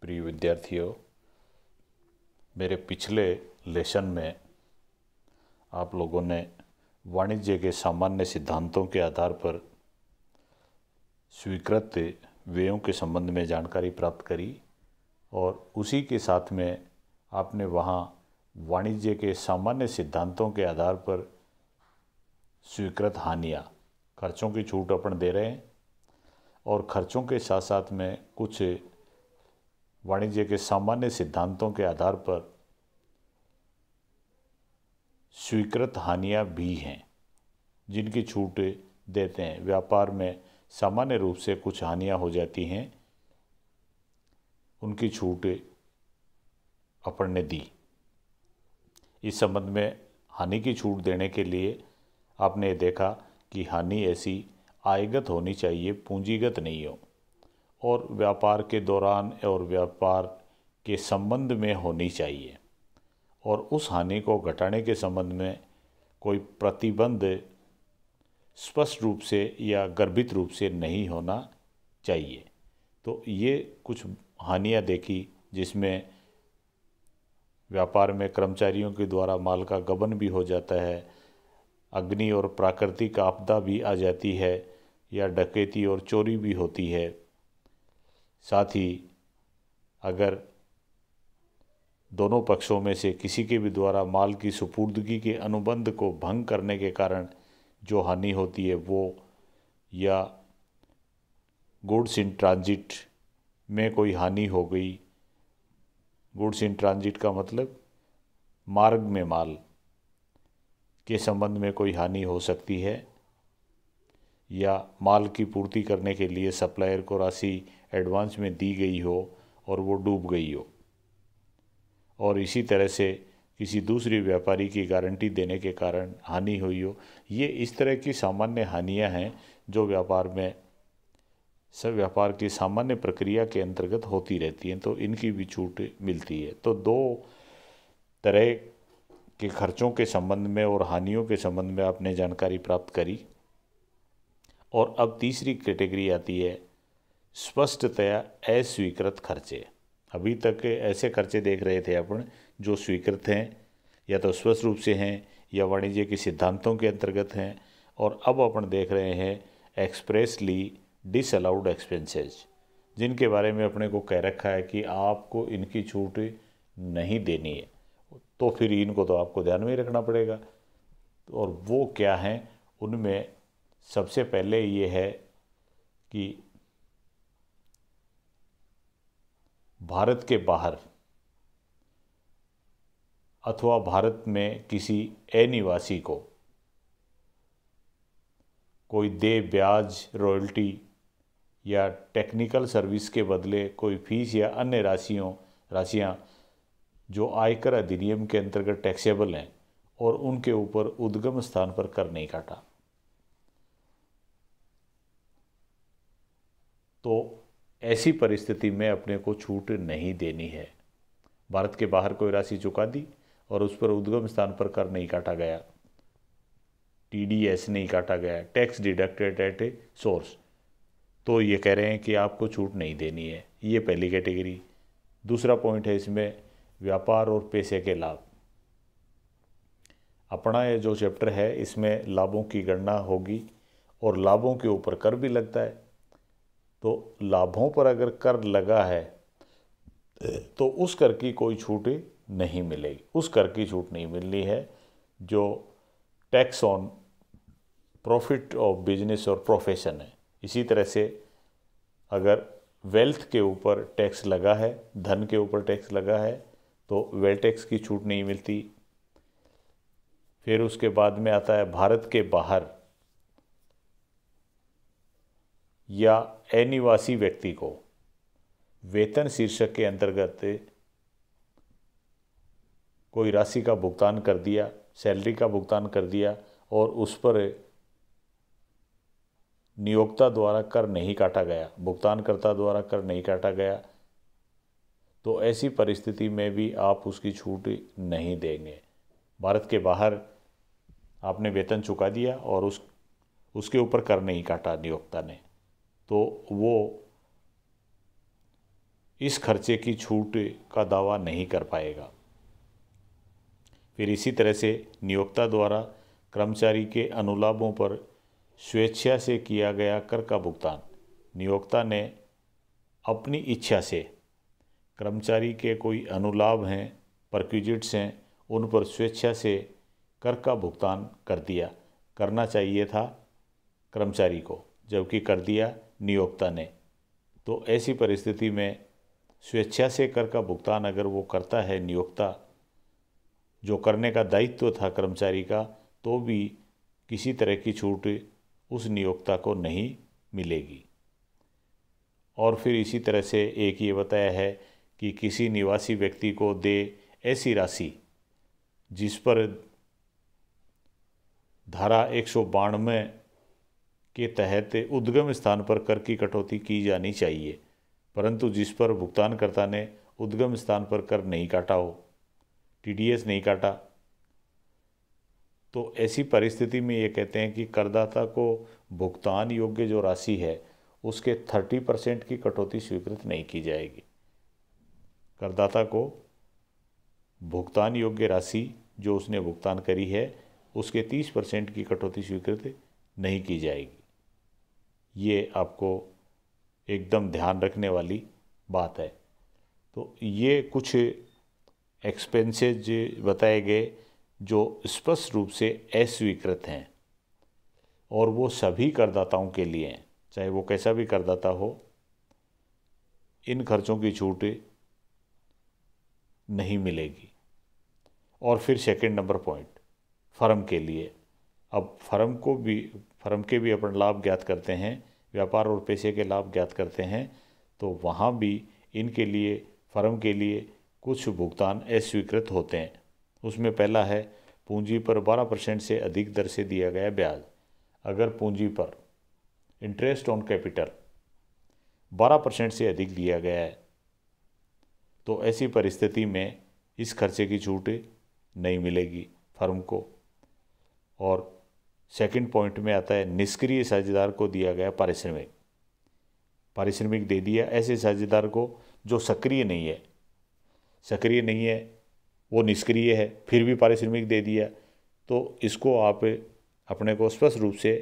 प्रिय विद्यार्थियों, मेरे पिछले लेसन में आप लोगों ने वाणिज्य के सामान्य सिद्धांतों के आधार पर स्वीकृत व्ययों के संबंध में जानकारी प्राप्त करी और उसी के साथ में आपने वहाँ वाणिज्य के सामान्य सिद्धांतों के आधार पर स्वीकृत हानियाँ, खर्चों की छूट अपन दे रहे हैं और खर्चों के साथ साथ में कुछ वाणिज्य के सामान्य सिद्धांतों के आधार पर स्वीकृत हानियाँ भी हैं जिनकी छूट देते हैं। व्यापार में सामान्य रूप से कुछ हानियाँ हो जाती हैं, उनकी छूट अपन ने दी। इस संबंध में हानि की छूट देने के लिए आपने देखा कि हानि ऐसी आयगत होनी चाहिए, पूंजीगत नहीं हो, और व्यापार के दौरान और व्यापार के संबंध में होनी चाहिए, और उस हानि को घटाने के संबंध में कोई प्रतिबंध स्पष्ट रूप से या गर्भित रूप से नहीं होना चाहिए। तो ये कुछ हानियाँ देखी जिसमें व्यापार में कर्मचारियों के द्वारा माल का गबन भी हो जाता है, अग्नि और प्राकृतिक आपदा भी आ जाती है, या डकैती और चोरी भी होती है। साथ ही अगर दोनों पक्षों में से किसी के भी द्वारा माल की सुपुर्दगी के अनुबंध को भंग करने के कारण जो हानि होती है वो, या गुड्स इन ट्रांजिट में कोई हानि हो गई। गुड्स इन ट्रांजिट का मतलब मार्ग में माल के संबंध में कोई हानि हो सकती है, या माल की पूर्ति करने के लिए सप्लायर को राशि एडवांस में दी गई हो और वो डूब गई हो, और इसी तरह से किसी दूसरी व्यापारी की गारंटी देने के कारण हानि हुई हो। ये इस तरह की सामान्य हानियां हैं जो व्यापार में व्यापार की सामान्य प्रक्रिया के अंतर्गत होती रहती हैं, तो इनकी भी छूट मिलती है। तो दो तरह के खर्चों के संबंध में और हानियों के संबंध में आपने जानकारी प्राप्त करी। और अब तीसरी कैटेगरी आती है स्पष्टतया अस्वीकृत खर्चे। अभी तक ऐसे खर्चे देख रहे थे अपन जो स्वीकृत हैं, या तो स्पष्ट रूप से हैं या वाणिज्य के सिद्धांतों के अंतर्गत हैं, और अब अपन देख रहे हैं एक्सप्रेसली डिसअलाउड एक्सपेंसेस, जिनके बारे में अपने को कह रखा है कि आपको इनकी छूट नहीं देनी है, तो फिर इनको तो आपको ध्यान में ही रखना पड़ेगा। और वो क्या हैं, उनमें सबसे पहले ये है कि भारत के बाहर अथवा भारत में किसी अनिवासी को कोई दे ब्याज, रॉयल्टी या टेक्निकल सर्विस के बदले कोई फीस या अन्य राशियां जो आयकर अधिनियम के अंतर्गत टैक्सेबल हैं, और उनके ऊपर उद्गम स्थान पर कर नहीं काटा। तो ऐसी परिस्थिति में अपने को छूट नहीं देनी है। भारत के बाहर कोई राशि चुका दी और उस पर उद्गम स्थान पर कर नहीं काटा गया, TDS नहीं काटा गया, tax deducted at a source, तो ये कह रहे हैं कि आपको छूट नहीं देनी है। ये पहली कैटेगरी। दूसरा पॉइंट है इसमें व्यापार और पैसे के लाभ। अपना ये जो चैप्टर है इसमें लाभों की गणना होगी और लाभों के ऊपर कर भी लगता है। तो लाभों पर अगर कर लगा है तो उस कर की कोई छूट नहीं मिलेगी, उस कर की छूट नहीं मिलनी है जो tax on profit of business और प्रोफेशन है। इसी तरह से अगर वेल्थ के ऊपर टैक्स लगा है, धन के ऊपर टैक्स लगा है, तो वेल्थ टैक्स की छूट नहीं मिलती। फिर उसके बाद में आता है भारत के बाहर या अनिवासी व्यक्ति को वेतन शीर्षक के अंतर्गत कोई राशि का भुगतान कर दिया, सैलरी का भुगतान कर दिया, और उस पर नियोक्ता द्वारा कर नहीं काटा गया, भुगतानकर्ता द्वारा कर नहीं काटा गया, तो ऐसी परिस्थिति में भी आप उसकी छूट नहीं देंगे। भारत के बाहर आपने वेतन चुका दिया और उसके ऊपर कर नहीं काटा नियोक्ता ने, तो वो इस खर्चे की छूट का दावा नहीं कर पाएगा। फिर इसी तरह से नियोक्ता द्वारा कर्मचारी के अनुलाभों पर स्वेच्छा से किया गया कर का भुगतान। नियोक्ता ने अपनी इच्छा से कर्मचारी के कोई अनुलाभ हैं, परक्विजिट्स हैं, उन पर स्वेच्छा से कर का भुगतान कर दिया। करना चाहिए था कर्मचारी को, जबकि कर दिया नियोक्ता ने। तो ऐसी परिस्थिति में स्वेच्छा से कर का भुगतान अगर वो करता है नियोक्ता, जो करने का दायित्व था कर्मचारी का, तो भी किसी तरह की छूट उस नियोक्ता को नहीं मिलेगी। और फिर इसी तरह से एक ये बताया है कि किसी निवासी व्यक्ति को दे ऐसी राशि जिस पर धारा 192 के तहत उद्गम स्थान पर कर की कटौती की जानी चाहिए, परंतु जिस पर भुगतानकर्ता ने उद्गम स्थान पर कर नहीं काटा हो, टीडीएस नहीं काटा, तो ऐसी परिस्थिति में ये कहते हैं कि करदाता को भुगतान योग्य जो राशि है उसके 30% की कटौती स्वीकृत नहीं की जाएगी। करदाता को भुगतान योग्य राशि जो उसने भुगतान करी है उसके 30% की कटौती स्वीकृत नहीं की जाएगी। ये आपको एकदम ध्यान रखने वाली बात है। तो ये कुछ एक्सपेंसेज बताए गए जो स्पष्ट रूप से अस्वीकृत हैं, और वो सभी करदाताओं के लिए हैं, चाहे वो कैसा भी करदाता हो। इन खर्चों की छूट नहीं मिलेगी। और फिर सेकंड नंबर पॉइंट, फर्म के लिए। अब फर्म के भी अपन लाभ ज्ञात करते हैं, व्यापार और पेशे के लाभ ज्ञात करते हैं, तो वहाँ भी इनके लिए, फर्म के लिए कुछ भुगतान अस्वीकृत होते हैं। उसमें पहला है पूंजी पर 12% से अधिक दर से दिया गया ब्याज। अगर पूंजी पर इंटरेस्ट ऑन कैपिटल 12% से अधिक दिया गया है तो ऐसी परिस्थिति में इस खर्चे की छूट नहीं मिलेगी फर्म को। और सेकंड पॉइंट में आता है निष्क्रिय साझेदार को दिया गया पारिश्रमिक। पारिश्रमिक दे दिया ऐसे साझेदार को जो सक्रिय नहीं है, वो निष्क्रिय है, फिर भी पारिश्रमिक दे दिया, तो इसको आप अपने को स्पष्ट रूप से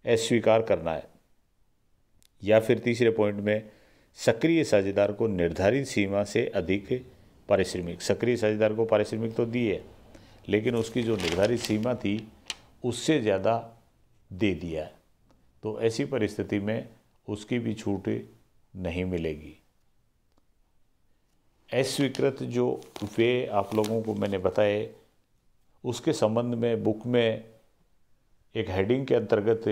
अस्वीकार करना है। या फिर तीसरे पॉइंट में सक्रिय साझेदार को निर्धारित सीमा से अधिक पारिश्रमिक। सक्रिय साझेदार को पारिश्रमिक तो दी है, लेकिन उसकी जो निर्धारित सीमा थी उससे ज़्यादा दे दिया है, तो ऐसी परिस्थिति में उसकी भी छूट नहीं मिलेगी। अस्वीकृत जो वे आप लोगों को मैंने बताए, उसके संबंध में बुक में एक हेडिंग के अंतर्गत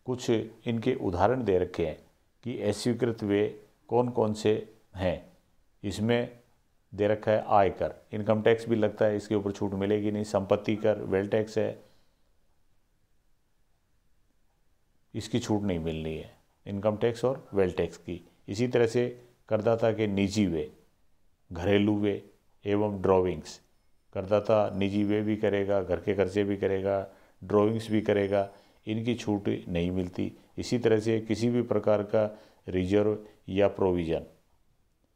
कुछ इनके उदाहरण दे रखे हैं कि अस्वीकृत वे कौन कौन से हैं। इसमें दे रखा है आयकर, इनकम टैक्स भी लगता है, इसके ऊपर छूट मिलेगी नहीं। संपत्ति कर, वेल्थ टैक्स है, इसकी छूट नहीं मिलनी है, इनकम टैक्स और वेल्थ टैक्स की। इसी तरह से करदाता के निजी व्यय, घरेलू व्यय एवं ड्राइंग्स, करदाता निजी व्यय भी करेगा, घर के खर्चे भी करेगा, ड्राइंग्स भी करेगा, इनकी छूट नहीं मिलती। इसी तरह से किसी भी प्रकार का रिजर्व या प्रोविज़न,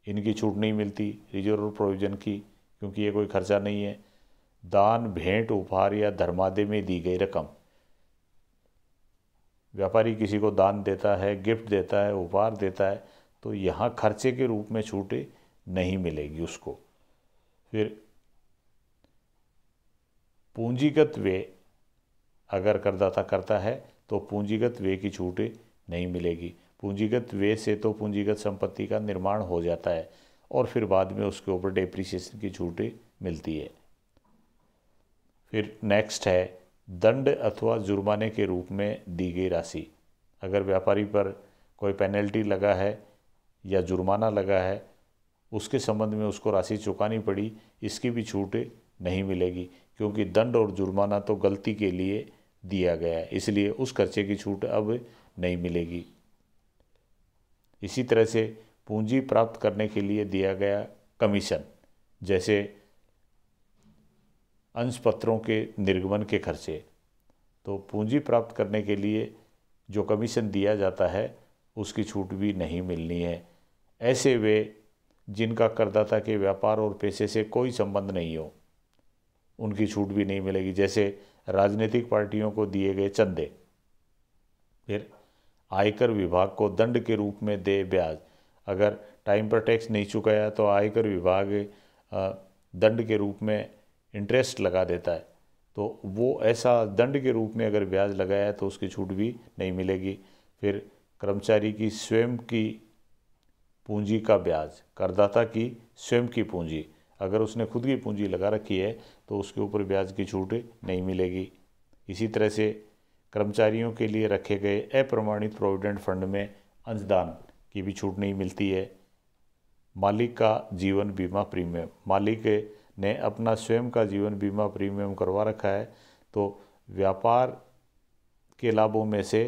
इनकी छूट नहीं मिलती, रिजर्व और प्रोविज़न की, क्योंकि ये कोई खर्चा नहीं है। दान, भेंट, उपहार या धर्मादय में दी गई रकम, व्यापारी किसी को दान देता है, गिफ्ट देता है, उपहार देता है, तो यहाँ खर्चे के रूप में छूट नहीं मिलेगी उसको। फिर पूंजीगत व्यय अगर करदाता करता है तो पूंजीगत व्यय की छूट नहीं मिलेगी। पूंजीगत व्यय से तो पूंजीगत संपत्ति का निर्माण हो जाता है और फिर बाद में उसके ऊपर डेप्रिसिएशन की छूट मिलती है। फिर नेक्स्ट है दंड अथवा जुर्माने के रूप में दी गई राशि। अगर व्यापारी पर कोई पेनल्टी लगा है या जुर्माना लगा है, उसके संबंध में उसको राशि चुकानी पड़ी, इसकी भी छूट नहीं मिलेगी, क्योंकि दंड और जुर्माना तो गलती के लिए दिया गया है, इसलिए उस खर्चे की छूट अब नहीं मिलेगी। इसी तरह से पूंजी प्राप्त करने के लिए दिया गया कमीशन, जैसे अंश पत्रों के निर्गमन के खर्चे, तो पूंजी प्राप्त करने के लिए जो कमीशन दिया जाता है उसकी छूट भी नहीं मिलनी है। ऐसे वे जिनका करदाता के व्यापार और पैसे से कोई संबंध नहीं हो, उनकी छूट भी नहीं मिलेगी, जैसे राजनीतिक पार्टियों को दिए गए चंदे। फिर आयकर विभाग को दंड के रूप में दे ब्याज। अगर टाइम पर टैक्स नहीं चुकाया तो आयकर विभाग दंड के रूप में इंटरेस्ट लगा देता है, तो वो ऐसा दंड के रूप में अगर ब्याज लगाया तो उसकी छूट भी नहीं मिलेगी। फिर कर्मचारी की स्वयं की पूंजी का ब्याज, करदाता की स्वयं की पूंजी, अगर उसने खुद की पूंजी लगा रखी है तो उसके ऊपर ब्याज की छूट नहीं मिलेगी। इसी तरह से कर्मचारियों के लिए रखे गए अप्रमाणित प्रोविडेंट फंड में अंशदान की भी छूट नहीं मिलती है। मालिक का जीवन बीमा प्रीमियम, मालिक ने अपना स्वयं का जीवन बीमा प्रीमियम करवा रखा है तो व्यापार के लाभों में से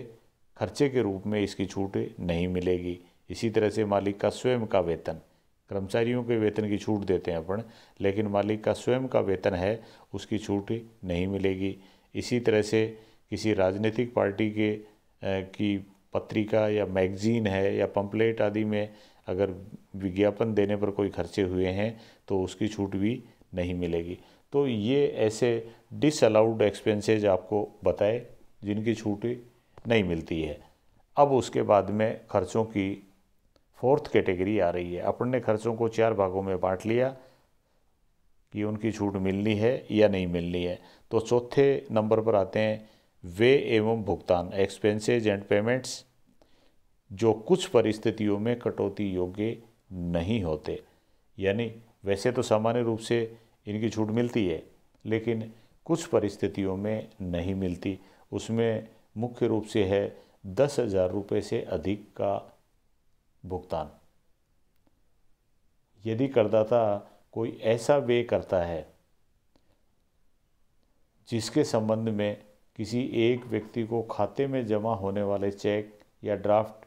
खर्चे के रूप में इसकी छूट नहीं मिलेगी। इसी तरह से मालिक का स्वयं का वेतन, कर्मचारियों के वेतन की छूट देते हैं अपन, लेकिन मालिक का स्वयं का वेतन है उसकी छूट नहीं मिलेगी। इसी तरह से किसी राजनीतिक पार्टी के की पत्रिका या मैगजीन है या पंपलेट आदि में अगर विज्ञापन देने पर कोई खर्चे हुए हैं तो उसकी छूट भी नहीं मिलेगी। तो ये ऐसे डिसअलाउड एक्सपेंसेज आपको बताए जिनकी छूट नहीं मिलती है। अब उसके बाद में खर्चों की फोर्थ कैटेगरी आ रही है। अपन ने खर्चों को 4 भागों में बांट लिया कि उनकी छूट मिलनी है या नहीं मिलनी है। तो चौथे नंबर पर आते हैं वे एवं भुगतान, एक्सपेंसेज एंड पेमेंट्स, जो कुछ परिस्थितियों में कटौती योग्य नहीं होते। यानी वैसे तो सामान्य रूप से इनकी छूट मिलती है लेकिन कुछ परिस्थितियों में नहीं मिलती। उसमें मुख्य रूप से है 10,000 रुपये से अधिक का भुगतान। यदि करदाता कोई ऐसा व्यय करता है जिसके संबंध में किसी एक व्यक्ति को खाते में जमा होने वाले चेक या ड्राफ्ट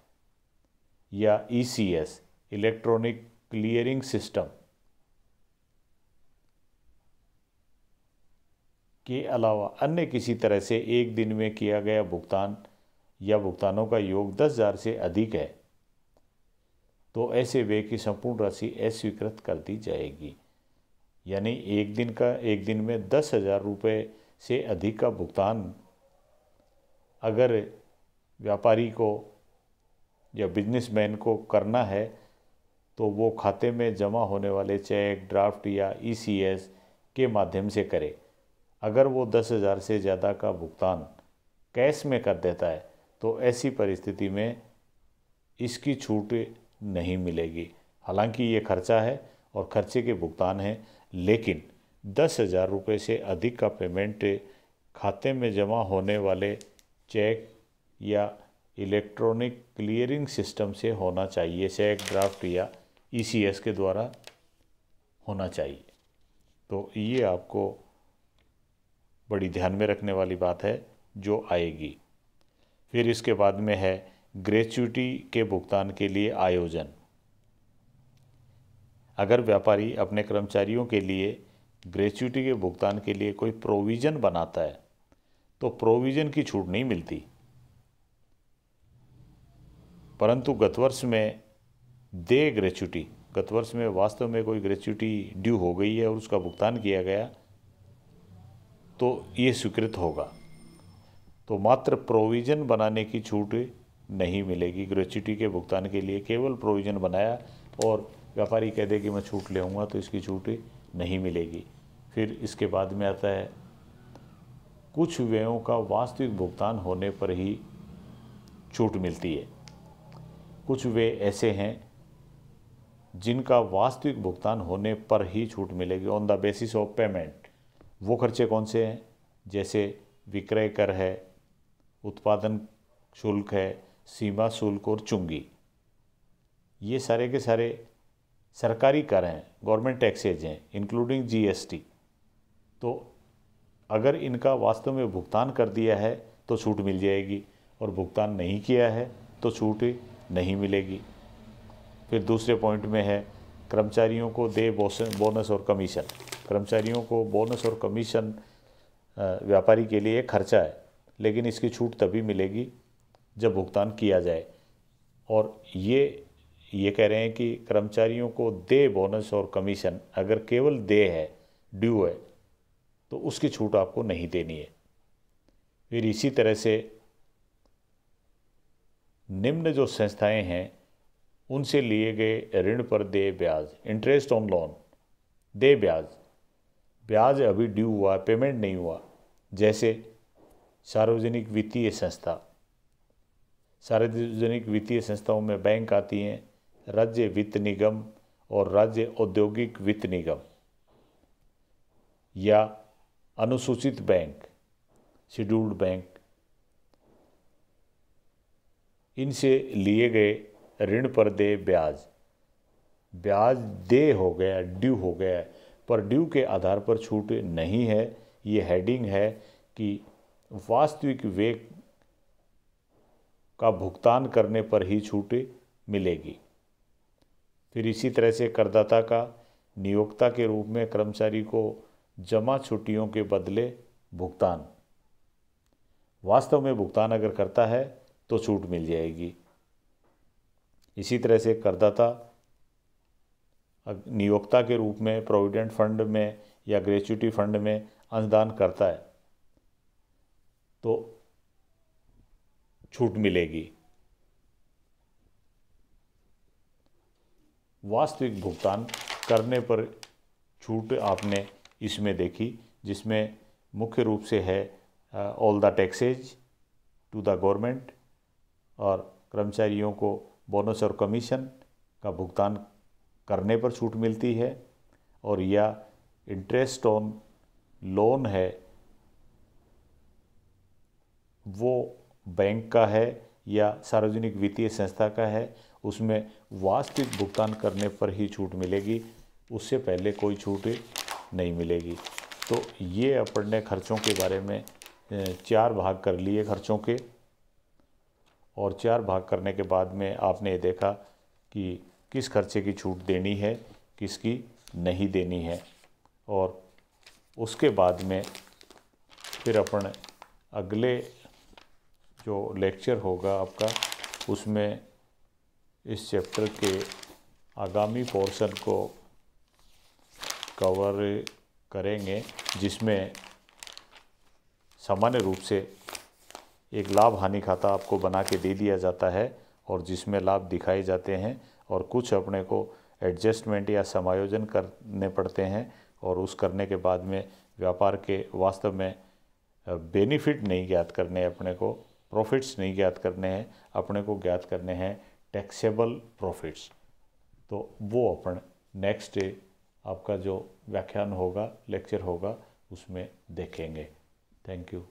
या ईसीएस, इलेक्ट्रॉनिक क्लियरिंग सिस्टम के अलावा अन्य किसी तरह से एक दिन में किया गया भुगतान या भुगतानों का योग 10,000 से अधिक है तो ऐसे व्यय की संपूर्ण राशि अस्वीकृत कर दी जाएगी। यानी एक दिन में 10,000 रुपये से अधिक का भुगतान अगर व्यापारी को या बिजनेसमैन को करना है तो वो खाते में जमा होने वाले चेक, ड्राफ्ट या ईसीएस के माध्यम से करे। अगर वो 10,000 से ज़्यादा का भुगतान कैश में कर देता है तो ऐसी परिस्थिति में इसकी छूट नहीं मिलेगी। हालांकि ये खर्चा है और खर्चे के भुगतान है, लेकिन 10,000 रुपये से अधिक का पेमेंट खाते में जमा होने वाले चेक या इलेक्ट्रॉनिक क्लियरिंग सिस्टम से होना चाहिए, चेक, ड्राफ्ट या ईसीएस के द्वारा होना चाहिए। तो ये आपको बड़ी ध्यान में रखने वाली बात है जो आएगी। फिर इसके बाद में है ग्रेच्युटी के भुगतान के लिए आयोजन। अगर व्यापारी अपने कर्मचारियों के लिए ग्रेच्युटी के भुगतान के लिए कोई प्रोविज़न बनाता है तो प्रोविज़न की छूट नहीं मिलती, परंतु गत वर्ष में दे ग्रेच्युटी, गत वर्ष में वास्तव में कोई ग्रेच्युटी ड्यू हो गई है और उसका भुगतान किया गया तो ये स्वीकृत होगा। तो मात्र प्रोविज़न बनाने की छूट नहीं मिलेगी। ग्रेच्युटी के भुगतान के लिए केवल प्रोविज़न बनाया और व्यापारी कह दे कि मैं छूट ले आऊँगा तो इसकी छूट नहीं मिलेगी। फिर इसके बाद में आता है कुछ व्ययों का वास्तविक भुगतान होने पर ही छूट मिलती है। कुछ व्यय ऐसे हैं जिनका वास्तविक भुगतान होने पर ही छूट मिलेगी, on the basis of payment. वो खर्चे कौन से हैं? जैसे विक्रय कर है, उत्पादन शुल्क है, सीमा शुल्क और चुंगी। ये सारे के सारे सरकारी कर हैं, गवर्नमेंट टैक्सेज हैं, इंक्लूडिंग जीएसटी। तो अगर इनका वास्तव में भुगतान कर दिया है तो छूट मिल जाएगी और भुगतान नहीं किया है तो छूट नहीं मिलेगी। फिर दूसरे पॉइंट में है कर्मचारियों को दे बोनस और कमीशन। कर्मचारियों को बोनस और कमीशन व्यापारी के लिए एक खर्चा है, लेकिन इसकी छूट तभी मिलेगी जब भुगतान किया जाए। और ये ये कह रहे हैं कि कर्मचारियों को दे बोनस और कमीशन अगर केवल दे है, ड्यू है, तो उसकी छूट आपको नहीं देनी है। फिर इसी तरह से निम्न जो संस्थाएं हैं उनसे लिए गए ऋण पर दे ब्याज, इंटरेस्ट ऑन लोन, दे ब्याज, ब्याज अभी ड्यू हुआ, पेमेंट नहीं हुआ, जैसे सार्वजनिक वित्तीय संस्था। सार्वजनिक वित्तीय संस्थाओं में बैंक आती हैं, राज्य वित्त निगम और राज्य औद्योगिक वित्त निगम, या अनुसूचित बैंक, शेड्यूल्ड बैंक। इनसे लिए गए ऋण पर दे ब्याज, ब्याज दे हो गया, ड्यू हो गया, पर ड्यू के आधार पर छूट नहीं है। ये हेडिंग है कि वास्तविक व्यय का भुगतान करने पर ही छूट मिलेगी। फिर इसी तरह से करदाता का नियोक्ता के रूप में कर्मचारी को जमा छुट्टियों के बदले भुगतान, वास्तव में भुगतान अगर करता है तो छूट मिल जाएगी। इसी तरह से करदाता नियोक्ता के रूप में प्रोविडेंट फंड में या ग्रेच्युटी फंड में अंशदान करता है तो छूट मिलेगी। वास्तविक भुगतान करने पर छूट आपने इसमें देखी, जिसमें मुख्य रूप से है all the taxes to the government, और कर्मचारियों को बोनस और कमीशन का भुगतान करने पर छूट मिलती है, और या इंटरेस्ट ऑन लोन है वो बैंक का है या सार्वजनिक वित्तीय संस्था का है, उसमें वास्तविक भुगतान करने पर ही छूट मिलेगी, उससे पहले कोई छूट नहीं मिलेगी। तो ये अपने खर्चों के बारे में 4 भाग कर लिए खर्चों के, और 4 भाग करने के बाद में आपने देखा कि किस खर्चे की छूट देनी है, किसकी नहीं देनी है। और उसके बाद में फिर अपन अगले जो लेक्चर होगा आपका, उसमें इस चैप्टर के आगामी पोर्शन को कवर करेंगे, जिसमें सामान्य रूप से एक लाभ हानि खाता आपको बना के दे दिया जाता है और जिसमें लाभ दिखाए जाते हैं, और कुछ अपने को एडजस्टमेंट या समायोजन करने पड़ते हैं, और उस करने के बाद में व्यापार के वास्तव में बेनिफिट नहीं ज्ञात करने, अपने को प्रॉफिट्स नहीं ज्ञात करने हैं, अपने को ज्ञात करने हैं टैक्सेबल प्रॉफिट्स। तो वो अपन नेक्स्ट आपका जो व्याख्यान होगा, लेक्चर होगा, उसमें देखेंगे। Thank you.